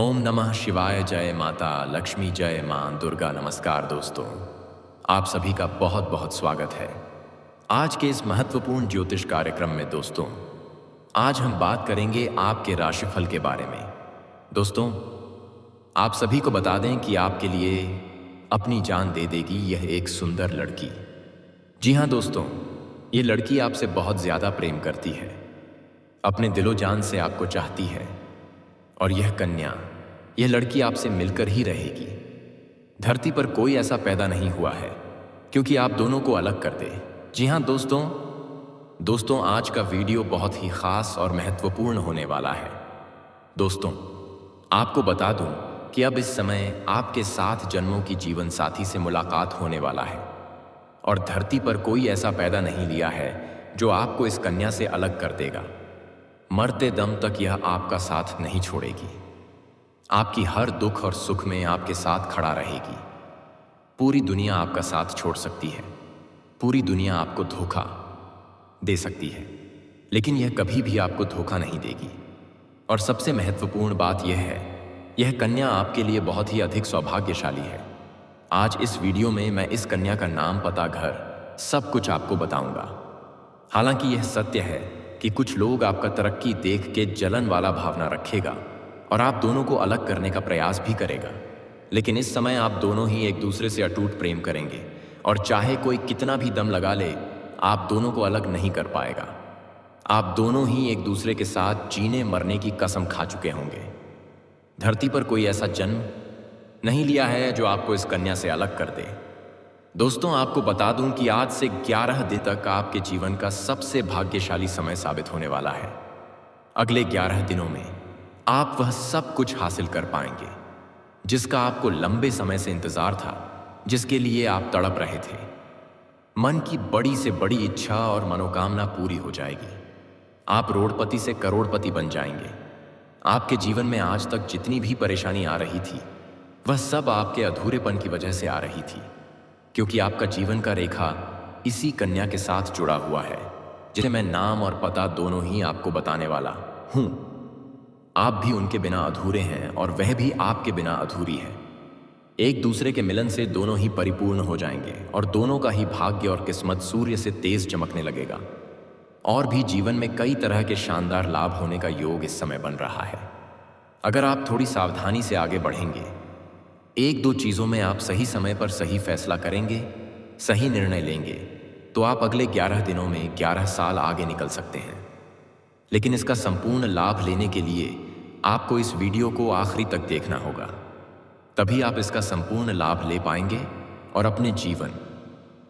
ओम नमः शिवाय। जय माता लक्ष्मी, जय मां दुर्गा। नमस्कार दोस्तों, आप सभी का बहुत बहुत स्वागत है आज के इस महत्वपूर्ण ज्योतिष कार्यक्रम में। दोस्तों, आज हम बात करेंगे आपके राशिफल के बारे में। दोस्तों, आप सभी को बता दें कि आपके लिए अपनी जान दे देगी यह एक सुंदर लड़की। जी हाँ दोस्तों, ये लड़की आपसे बहुत ज्यादा प्रेम करती है, अपने दिलो जान से आपको चाहती है। और यह कन्या, यह लड़की आपसे मिलकर ही रहेगी। धरती पर कोई ऐसा पैदा नहीं हुआ है क्योंकि आप दोनों को अलग कर दे। जी हाँ दोस्तों, आज का वीडियो बहुत ही खास और महत्वपूर्ण होने वाला है। दोस्तों, आपको बता दूं कि अब इस समय आपके 7 जन्मों की जीवन साथी से मुलाकात होने वाला है और धरती पर कोई ऐसा पैदा नहीं लिया है जो आपको इस कन्या से अलग कर देगा। मरते दम तक यह आपका साथ नहीं छोड़ेगी। आपकी हर दुख और सुख में आपके साथ खड़ा रहेगी। पूरी दुनिया आपका साथ छोड़ सकती है, पूरी दुनिया आपको धोखा दे सकती है, लेकिन यह कभी भी आपको धोखा नहीं देगी। और सबसे महत्वपूर्ण बात यह है, यह कन्या आपके लिए बहुत ही अधिक सौभाग्यशाली है। आज इस वीडियो में मैं इस कन्या का नाम, पता, घर, सब कुछ आपको बताऊंगा। हालांकि यह सत्य है कि कुछ लोग आपका तरक्की देख के जलन वाला भावना रखेगा और आप दोनों को अलग करने का प्रयास भी करेगा, लेकिन इस समय आप दोनों ही एक दूसरे से अटूट प्रेम करेंगे और चाहे कोई कितना भी दम लगा ले, आप दोनों को अलग नहीं कर पाएगा। आप दोनों ही एक दूसरे के साथ जीने मरने की कसम खा चुके होंगे। धरती पर कोई ऐसा जन्म नहीं लिया है जो आपको इस कन्या से अलग कर दे। दोस्तों, आपको बता दूं कि आज से 11 दिन तक आपके जीवन का सबसे भाग्यशाली समय साबित होने वाला है। अगले 11 दिनों में आप वह सब कुछ हासिल कर पाएंगे जिसका आपको लंबे समय से इंतजार था, जिसके लिए आप तड़प रहे थे। मन की बड़ी से बड़ी इच्छा और मनोकामना पूरी हो जाएगी। आप रोडपति से करोड़पति बन जाएंगे। आपके जीवन में आज तक जितनी भी परेशानी आ रही थी, वह सब आपके अधूरेपन की वजह से आ रही थी, क्योंकि आपका जीवन का रेखा इसी कन्या के साथ जुड़ा हुआ है, जिसे मैं नाम और पता दोनों ही आपको बताने वाला हूं। आप भी उनके बिना अधूरे हैं और वह भी आपके बिना अधूरी है। एक दूसरे के मिलन से दोनों ही परिपूर्ण हो जाएंगे और दोनों का ही भाग्य और किस्मत सूर्य से तेज चमकने लगेगा। और भी जीवन में कई तरह के शानदार लाभ होने का योग इस समय बन रहा है। अगर आप थोड़ी सावधानी से आगे बढ़ेंगे, 1-2 चीजों में आप सही समय पर सही फैसला करेंगे, सही निर्णय लेंगे, तो आप अगले 11 दिनों में 11 साल आगे निकल सकते हैं। लेकिन इसका संपूर्ण लाभ लेने के लिए आपको इस वीडियो को आखिरी तक देखना होगा, तभी आप इसका संपूर्ण लाभ ले पाएंगे और अपने जीवन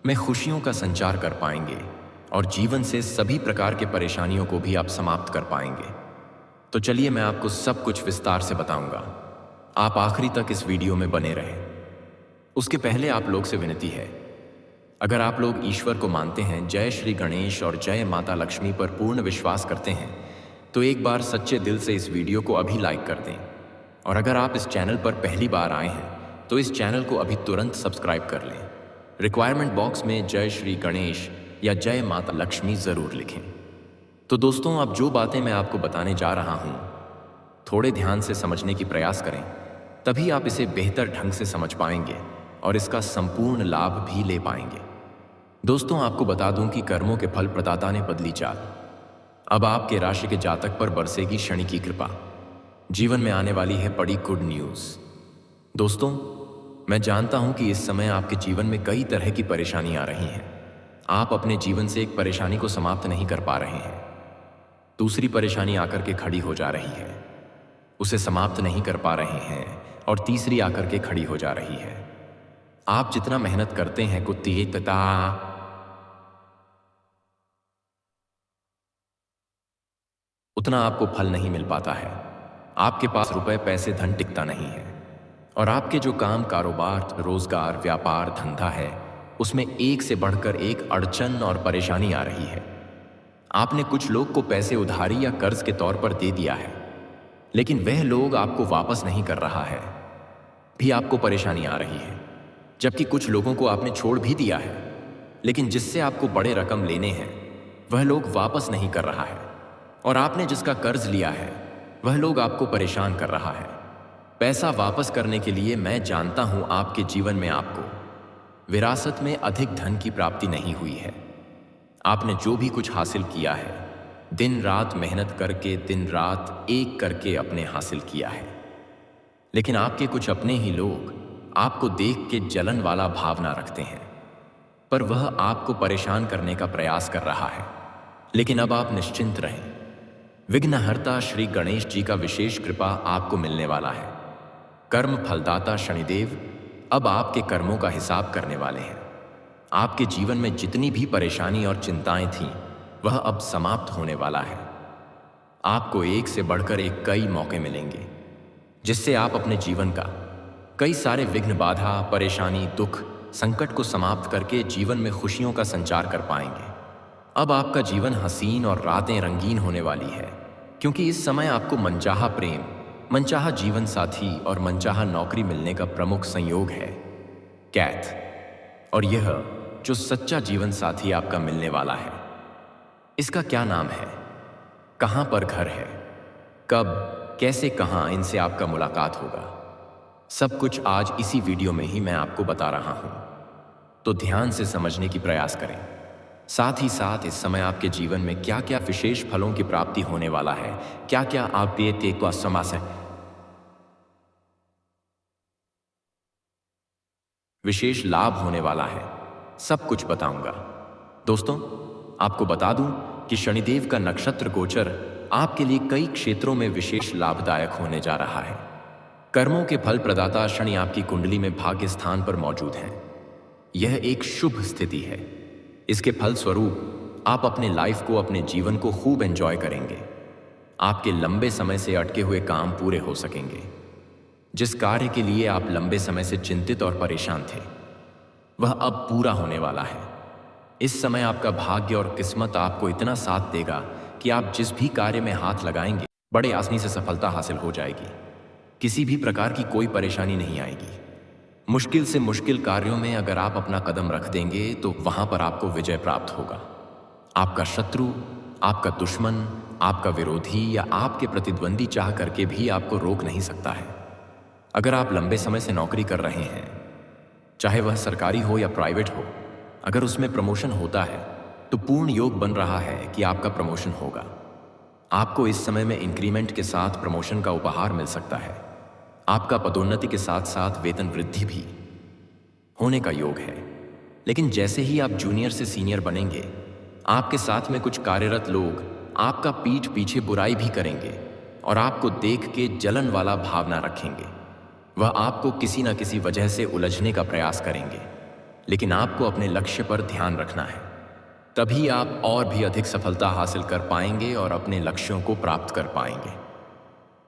में खुशियों का संचार कर पाएंगे और जीवन से सभी प्रकार के परेशानियों को भी आप समाप्त कर पाएंगे। तो चलिए, मैं आपको सब कुछ विस्तार से बताऊंगा। आप आखिरी तक इस वीडियो में बने रहें। उसके पहले आप लोग से विनती है, अगर आप लोग ईश्वर को मानते हैं, जय श्री गणेश और जय माता लक्ष्मी पर पूर्ण विश्वास करते हैं, तो एक बार सच्चे दिल से इस वीडियो को अभी लाइक कर दें। और अगर आप इस चैनल पर पहली बार आए हैं तो इस चैनल को अभी तुरंत सब्सक्राइब कर लें। रिक्वायरमेंट बॉक्स में जय श्री गणेश या जय माता लक्ष्मी जरूर लिखें। तो दोस्तों, अब जो बातें मैं आपको बताने जा रहा हूं, थोड़े ध्यान से समझने की प्रयास करें, तभी आप इसे बेहतर ढंग से समझ पाएंगे और इसका संपूर्ण लाभ भी ले पाएंगे। दोस्तों, आपको बता दूं कि कर्मों के फल प्रदाता ने बदली चाल। अब आपके राशि के जातक पर बरसेगी शनि की कृपा। जीवन में आने वाली है बड़ी गुड न्यूज। दोस्तों, मैं जानता हूं कि इस समय आपके जीवन में कई तरह की परेशानी आ रही हैं। आप अपने जीवन से एक परेशानी को समाप्त नहीं कर पा रहे हैं, दूसरी परेशानी आकर के खड़ी हो जा रही है, उसे समाप्त नहीं कर पा रहे हैं और तीसरी आकर के खड़ी हो जा रही है। आप जितना मेहनत करते हैं उतना आपको फल नहीं मिल पाता है। आपके पास रुपए, पैसे, धन टिकता नहीं है और आपके जो काम, कारोबार, रोजगार, व्यापार, धंधा है, उसमें एक से बढ़कर एक अड़चन और परेशानी आ रही है। आपने कुछ लोग को पैसे उधारी या कर्ज के तौर पर दे दिया है, लेकिन वह लोग आपको वापस नहीं कर रहा है, भी आपको परेशानी आ रही है। जबकि कुछ लोगों को आपने छोड़ भी दिया है, लेकिन जिससे आपको बड़े रकम लेने हैं, वह लोग वापस नहीं कर रहा है। और आपने जिसका कर्ज लिया है, वह लोग आपको परेशान कर रहा है। पैसा वापस करने के लिए मैं जानता हूं आपके जीवन में आपको विरासत में अधिक धन की प्राप्ति नहीं हुई है। आपने जो भी कुछ हासिल किया है, दिन रात मेहनत करके, दिन रात एक करके अपने हासिल किया है। लेकिन आपके कुछ अपने ही लोग आपको देख के जलन वाला भावना रखते हैं, पर वह आपको परेशान करने का प्रयास कर रहा है। लेकिन अब आप निश्चिंत रहें, विघ्नहर्ता श्री गणेश जी का विशेष कृपा आपको मिलने वाला है। कर्म फलदाता शनिदेव अब आपके कर्मों का हिसाब करने वाले हैं। आपके जीवन में जितनी भी परेशानी और चिंताएं थीं, वह अब समाप्त होने वाला है। आपको एक से बढ़कर एक कई मौके मिलेंगे, जिससे आप अपने जीवन का कई सारे विघ्न, बाधा, परेशानी, दुख, संकट को समाप्त करके जीवन में खुशियों का संचार कर पाएंगे। अब आपका जीवन हसीन और रातें रंगीन होने वाली है, क्योंकि इस समय आपको मनचाहा प्रेम, मनचाहा जीवन साथी और मनचाहा नौकरी मिलने का प्रमुख संयोग है, कैथ। और यह जो सच्चा जीवन साथी आपका मिलने वाला है, इसका क्या नाम है, कहां पर घर है, कब, कैसे, कहां इनसे आपका मुलाकात होगा, सब कुछ आज इसी वीडियो में ही मैं आपको बता रहा हूं। तो ध्यान से समझने की प्रयास करें। साथ ही साथ इस समय आपके जीवन में क्या क्या विशेष फलों की प्राप्ति होने वाला है, क्या क्या आप को समास है, विशेष लाभ होने वाला है, सब कुछ बताऊंगा। दोस्तों, आपको बता दूं कि शनिदेव का नक्षत्र गोचर आपके लिए कई क्षेत्रों में विशेष लाभदायक होने जा रहा है। कर्मों के फल प्रदाता शनि आपकी कुंडली में भाग्य स्थान पर मौजूद हैं। यह एक शुभ स्थिति है। इसके फल स्वरूप आप अपने लाइफ को, अपने जीवन को खूब एंजॉय करेंगे। आपके लंबे समय से अटके हुए काम पूरे हो सकेंगे। जिस कार्य के लिए आप लंबे समय से चिंतित और परेशान थे, वह अब पूरा होने वाला है। इस समय आपका भाग्य और किस्मत आपको इतना साथ देगा कि आप जिस भी कार्य में हाथ लगाएंगे, बड़े आसानी से सफलता हासिल हो जाएगी। किसी भी प्रकार की कोई परेशानी नहीं आएगी। मुश्किल से मुश्किल कार्यों में अगर आप अपना कदम रख देंगे, तो वहां पर आपको विजय प्राप्त होगा। आपका शत्रु, आपका दुश्मन, आपका विरोधी या आपके प्रतिद्वंदी चाह करके भी आपको रोक नहीं सकता है। अगर आप लंबे समय से नौकरी कर रहे हैं, चाहे वह सरकारी हो या प्राइवेट हो, अगर उसमें प्रमोशन होता है तो पूर्ण योग बन रहा है कि आपका प्रमोशन होगा। आपको इस समय में इंक्रीमेंट के साथ प्रमोशन का उपहार मिल सकता है। आपका पदोन्नति के साथ साथ वेतन वृद्धि भी होने का योग है। लेकिन जैसे ही आप जूनियर से सीनियर बनेंगे, आपके साथ में कुछ कार्यरत लोग आपका पीठ पीछे बुराई भी करेंगे और आपको देख के जलन वाला भावना रखेंगे। वह आपको किसी न किसी वजह से उलझने का प्रयास करेंगे, लेकिन आपको अपने लक्ष्य पर ध्यान रखना है। तभी आप और भी अधिक सफलता हासिल कर पाएंगे और अपने लक्ष्यों को प्राप्त कर पाएंगे।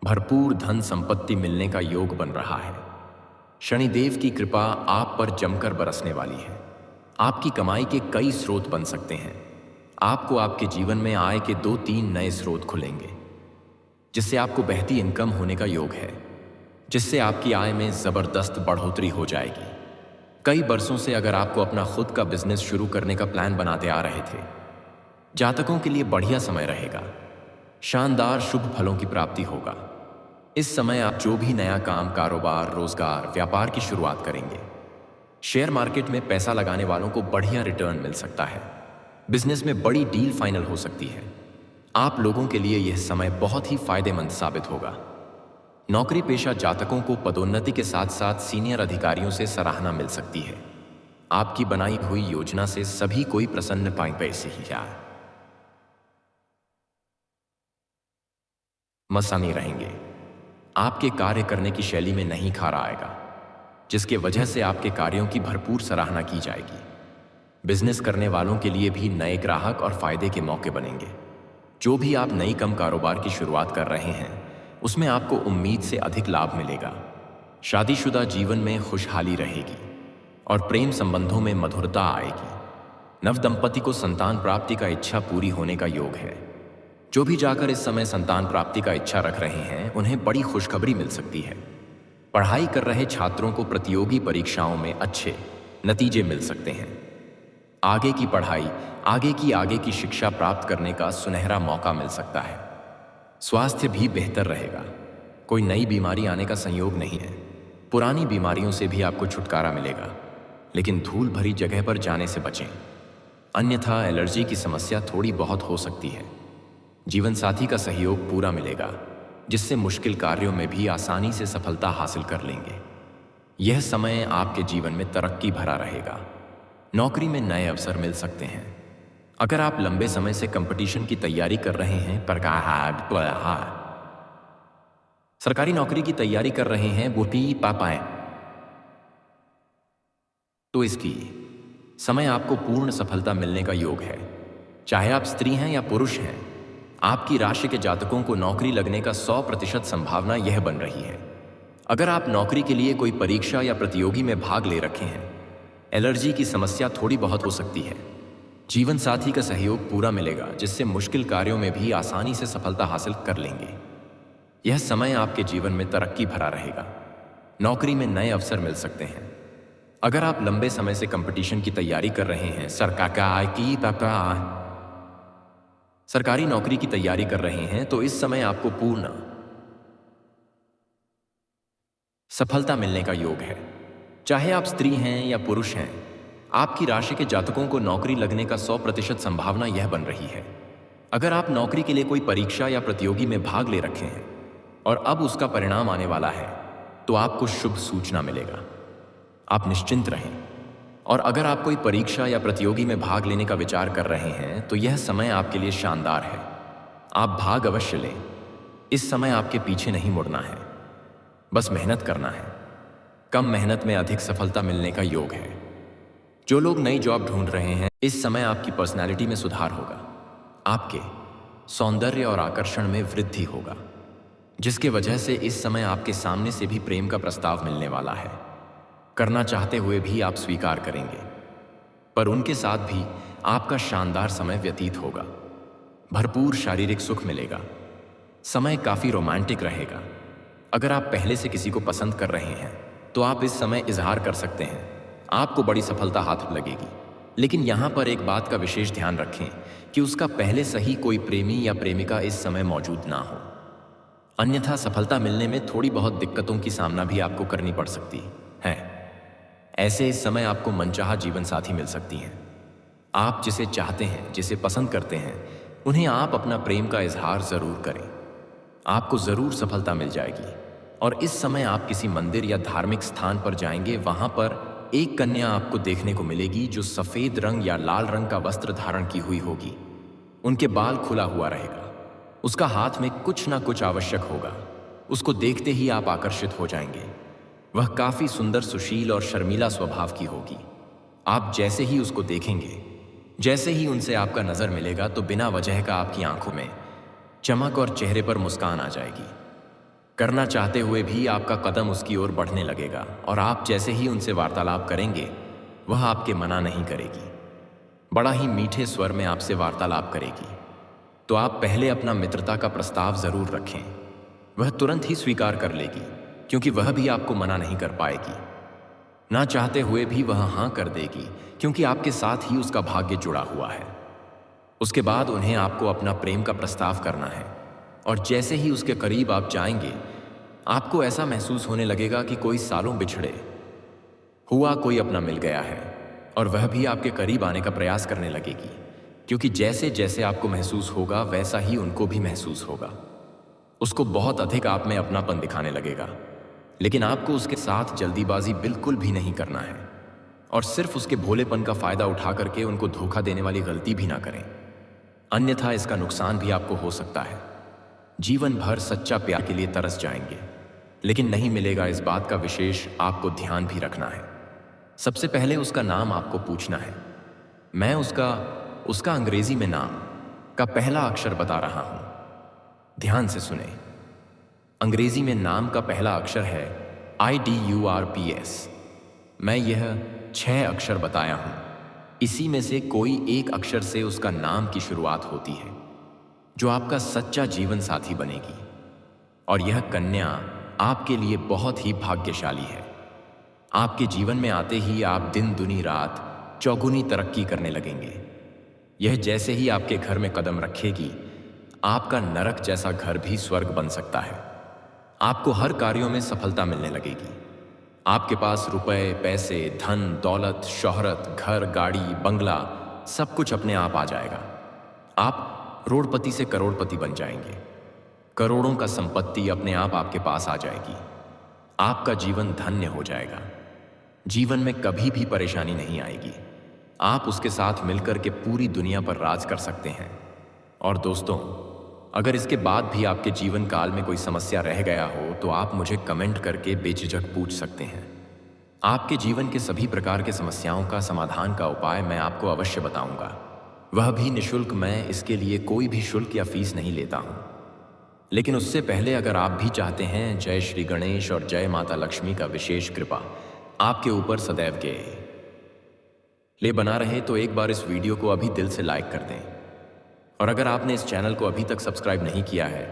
भरपूर धन संपत्ति मिलने का योग बन रहा है। शनिदेव की कृपा आप पर जमकर बरसने वाली है। आपकी कमाई के कई स्रोत बन सकते हैं। आपको आपके जीवन में आय के 2-3 नए स्रोत खुलेंगे, जिससे आपको बहती इनकम होने का योग है, जिससे आपकी आय में जबरदस्त बढ़ोतरी हो जाएगी। कई बरसों से अगर आपको अपना खुद का बिजनेस शुरू करने का प्लान बनाते आ रहे थे, जातकों के लिए बढ़िया समय रहेगा। शानदार शुभ फलों की प्राप्ति होगा। इस समय आप जो भी नया काम, कारोबार, रोजगार, व्यापार की शुरुआत करेंगे, शेयर मार्केट में पैसा लगाने वालों को बढ़िया रिटर्न मिल सकता है। बिजनेस में बड़ी डील फाइनल हो सकती है। आप लोगों के लिए यह समय बहुत ही फायदेमंद साबित होगा। नौकरी पेशा जातकों को पदोन्नति के साथ साथ सीनियर अधिकारियों से सराहना मिल सकती है। आपकी बनाई हुई योजना से सभी कोई प्रसन्न पाएंगे। से ही जाए मसानी रहेंगे। आपके कार्य करने की शैली में नहीं खारा आएगा, जिसके वजह से आपके कार्यों की भरपूर सराहना की जाएगी। बिजनेस करने वालों के लिए भी नए ग्राहक और फायदे के मौके बनेंगे। जो भी आप नई कम कारोबार की शुरुआत कर रहे हैं, उसमें आपको उम्मीद से अधिक लाभ मिलेगा। शादीशुदा जीवन में खुशहाली रहेगी और प्रेम संबंधों में मधुरता आएगी। नवदंपति को संतान प्राप्ति का इच्छा पूरी होने का योग है। जो भी जाकर इस समय संतान प्राप्ति का इच्छा रख रहे हैं, उन्हें बड़ी खुशखबरी मिल सकती है। पढ़ाई कर रहे छात्रों को प्रतियोगी परीक्षाओं में अच्छे नतीजे मिल सकते हैं। आगे की पढ़ाई, आगे की शिक्षा प्राप्त करने का सुनहरा मौका मिल सकता है। स्वास्थ्य भी बेहतर रहेगा। कोई नई बीमारी आने का संयोग नहीं है। पुरानी बीमारियों से भी आपको छुटकारा मिलेगा, लेकिन धूल भरी जगह पर जाने से बचें, अन्यथा एलर्जी की समस्या थोड़ी बहुत हो सकती है। जीवन साथी का सहयोग पूरा मिलेगा, जिससे मुश्किल कार्यों में भी आसानी से सफलता हासिल कर लेंगे। यह समय आपके जीवन में तरक्की भरा रहेगा। नौकरी में नए अवसर मिल सकते हैं। अगर आप लंबे समय से कंपटीशन की तैयारी कर रहे हैं, सरकारी नौकरी की तैयारी कर रहे हैं, तो इसकी समय आपको पूर्ण सफलता मिलने का योग है। चाहे आप स्त्री हैं या पुरुष हैं, आपकी राशि के जातकों को नौकरी लगने का 100% संभावना यह बन रही है। अगर आप नौकरी के लिए कोई परीक्षा या प्रतियोगी में भाग ले रखे हैं, एलर्जी की समस्या थोड़ी बहुत हो सकती है। जीवन साथी का सहयोग पूरा मिलेगा, जिससे मुश्किल कार्यों में भी आसानी से सफलता हासिल कर लेंगे। यह समय आपके जीवन में तरक्की भरा रहेगा। नौकरी में नए अवसर मिल सकते हैं। अगर आप लंबे समय से कंपटीशन की तैयारी कर रहे हैं, सरकारी नौकरी की तैयारी कर रहे हैं, तो इस समय आपको पूर्ण सफलता मिलने का योग है। चाहे आप स्त्री हैं या पुरुष हैं, आपकी राशि के जातकों को नौकरी लगने का 100% संभावना यह बन रही है। अगर आप नौकरी के लिए कोई परीक्षा या प्रतियोगी में भाग ले रखे हैं और अब उसका परिणाम आने वाला है, तो आपको शुभ सूचना मिलेगा। आप निश्चिंत रहें। और अगर आप कोई परीक्षा या प्रतियोगी में भाग लेने का विचार कर रहे हैं, तो यह समय आपके लिए शानदार है। आप भाग अवश्य लें। इस समय आपके पीछे नहीं मुड़ना है, बस मेहनत करना है। कम मेहनत में अधिक सफलता मिलने का योग है। जो लोग नई जॉब ढूंढ रहे हैं, इस समय आपकी पर्सनैलिटी में सुधार होगा। आपके सौंदर्य और आकर्षण में वृद्धि होगा, जिसके वजह से इस समय आपके सामने से भी प्रेम का प्रस्ताव मिलने वाला है। करना चाहते हुए भी आप स्वीकार करेंगे, पर उनके साथ भी आपका शानदार समय व्यतीत होगा। भरपूर शारीरिक सुख मिलेगा। समय काफी रोमांटिक रहेगा। अगर आप पहले से किसी को पसंद कर रहे हैं, तो आप इस समय इजहार कर सकते हैं। आपको बड़ी सफलता हाथ लगेगी। लेकिन यहाँ पर एक बात का विशेष ध्यान रखें कि उसका पहले सही कोई प्रेमी या प्रेमिका इस समय मौजूद ना हो, अन्यथा सफलता मिलने में थोड़ी बहुत दिक्कतों की सामना भी आपको करनी पड़ सकती है। ऐसे इस समय आपको मनचाहा जीवन साथी मिल सकती हैं। आप जिसे चाहते हैं, जिसे पसंद करते हैं, उन्हें आप अपना प्रेम का इजहार जरूर करें। आपको जरूर सफलता मिल जाएगी। और इस समय आप किसी मंदिर या धार्मिक स्थान पर जाएंगे। वहां पर एक कन्या आपको देखने को मिलेगी जो सफेद रंग या लाल रंग का वस्त्र धारण की हुई होगी। उनके बाल खुला हुआ रहेगा। उसका हाथ में कुछ ना कुछ आवश्यक होगा। उसको देखते ही आप आकर्षित हो जाएंगे। वह काफी सुंदर, सुशील और शर्मीला स्वभाव की होगी। आप जैसे ही उसको देखेंगे, जैसे ही उनसे आपका नजर मिलेगा, तो बिना वजह का आपकी आंखों में चमक और चेहरे पर मुस्कान आ जाएगी। करना चाहते हुए भी आपका कदम उसकी ओर बढ़ने लगेगा और आप जैसे ही उनसे वार्तालाप करेंगे, वह आपके मना नहीं करेगी। बड़ा ही मीठे स्वर में आपसे वार्तालाप करेगी। तो आप पहले अपना मित्रता का प्रस्ताव जरूर रखें। वह तुरंत ही स्वीकार कर लेगी, क्योंकि वह भी आपको मना नहीं कर पाएगी। ना चाहते हुए भी वह हाँ कर देगी, क्योंकि आपके साथ ही उसका भाग्य जुड़ा हुआ है। उसके बाद उन्हें आपको अपना प्रेम का प्रस्ताव करना है। और जैसे ही उसके करीब आप जाएंगे, आपको ऐसा महसूस होने लगेगा कि कोई सालों बिछड़े हुआ कोई अपना मिल गया है। और वह भी आपके करीब आने का प्रयास करने लगेगी, क्योंकि जैसे जैसे आपको महसूस होगा, वैसा ही उनको भी महसूस होगा। उसको बहुत अधिक आप में अपनापन दिखाने लगेगा। लेकिन आपको उसके साथ जल्दीबाजी बिल्कुल भी नहीं करना है और सिर्फ उसके भोलेपन का फायदा उठा करके उनको धोखा देने वाली गलती भी ना करें, अन्यथा इसका नुकसान भी आपको हो सकता है। जीवन भर सच्चा प्यार के लिए तरस जाएंगे, लेकिन नहीं मिलेगा, इस बात का विशेष आपको ध्यान भी रखना है। सबसे पहले उसका नाम आपको पूछना है। मैं उसका अंग्रेजी में नाम का पहला अक्षर बता रहा हूं, ध्यान से सुने। अंग्रेजी में नाम का पहला अक्षर है IDURPS। मैं यह 6 अक्षर बताया हूं। इसी में से कोई एक अक्षर से उसका नाम की शुरुआत होती है, जो आपका सच्चा जीवन साथी बनेगी। और यह कन्या आपके लिए बहुत ही भाग्यशाली है। आपके जीवन में आते ही आप दिन दुनी रात चौगुनी तरक्की करने लगेंगे। यह जैसे ही आपके घर में कदम रखेगी, आपका नरक जैसा घर भी स्वर्ग बन सकता है। आपको हर कार्यों में सफलता मिलने लगेगी। आपके पास रुपए, पैसे, धन, दौलत, शोहरत, घर, गाड़ी, बंगला सब कुछ अपने आप आ जाएगा। आप रोड़पति से करोड़पति बन जाएंगे। करोड़ों का संपत्ति अपने आप आपके पास आ जाएगी। आपका जीवन धन्य हो जाएगा। जीवन में कभी भी परेशानी नहीं आएगी। आप उसके साथ मिलकर के पूरी दुनिया पर राज कर सकते हैं। और दोस्तों, अगर इसके बाद भी आपके जीवन काल में कोई समस्या रह गया हो तो आप मुझे कमेंट करके बेझिझक पूछ सकते हैं। आपके जीवन के सभी प्रकार के समस्याओं का समाधान का उपाय मैं आपको अवश्य बताऊंगा, वह भी निःशुल्क। मैं इसके लिए कोई भी शुल्क या फीस नहीं लेता हूं। लेकिन उससे पहले अगर आप भी चाहते हैं जय श्री गणेश और जय माता लक्ष्मी का विशेष कृपा आपके ऊपर सदैव के लिए बना रहे, तो एक बार इस वीडियो को अभी दिल से लाइक कर दें। और अगर आपने इस चैनल को अभी तक सब्सक्राइब नहीं किया है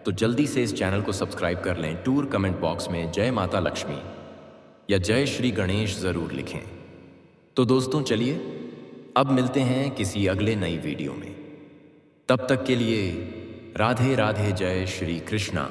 तो जल्दी से इस चैनल को सब्सक्राइब कर लें। टूर कमेंट बॉक्स में जय माता लक्ष्मी या जय श्री गणेश जरूर लिखें। तो दोस्तों चलिए अब मिलते हैं किसी अगले नई वीडियो में। तब तक के लिए राधे राधे, जय श्री कृष्णा।